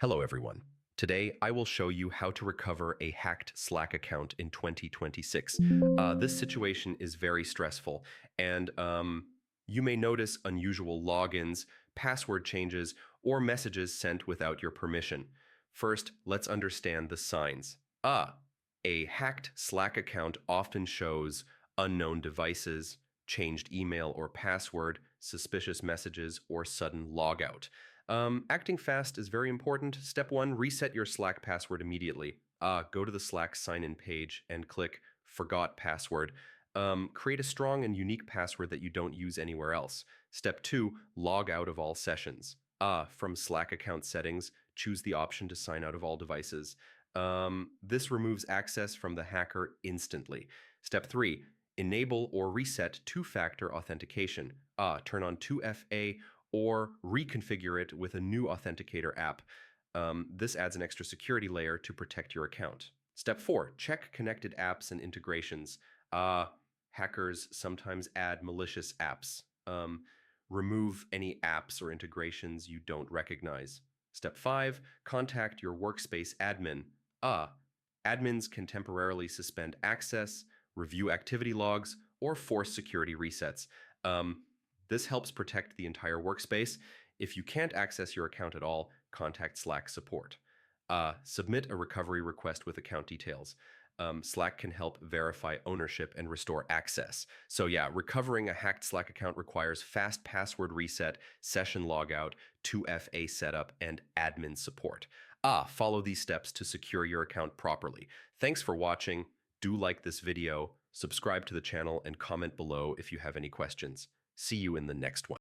Hello, everyone. Today, I will show you how to recover a hacked Slack account in 2026. This situation is very stressful, and you may notice unusual logins, password changes, or messages sent without your permission. First, let's understand the signs. A hacked Slack account often shows unknown devices, changed email or password, suspicious messages, or sudden logout. Acting fast is very important. Step one, reset your Slack password immediately. Go to the Slack sign-in page and click Forgot Password. Create a strong and unique password that you don't use anywhere else. Step two, log out of all sessions. From Slack account settings, choose the option to sign out of all devices. This removes access from the hacker instantly. Step three, enable or reset two-factor authentication. Turn on 2FA or reconfigure it with a new authenticator app. This adds an extra security layer to protect your account. Step four, check connected apps and integrations. Hackers sometimes add malicious apps. Remove any apps or integrations you don't recognize. Step five, contact your workspace admin. Admins can temporarily suspend access, review activity logs, or force security resets. This helps protect the entire workspace. If you can't access your account at all, contact Slack support. Submit a recovery request with account details. Slack can help verify ownership and restore access. So yeah, recovering a hacked Slack account requires fast password reset, session logout, 2FA setup, and admin support. Follow these steps to secure your account properly. Thanks for watching. Do like this video, subscribe to the channel, and comment below if you have any questions. See you in the next one.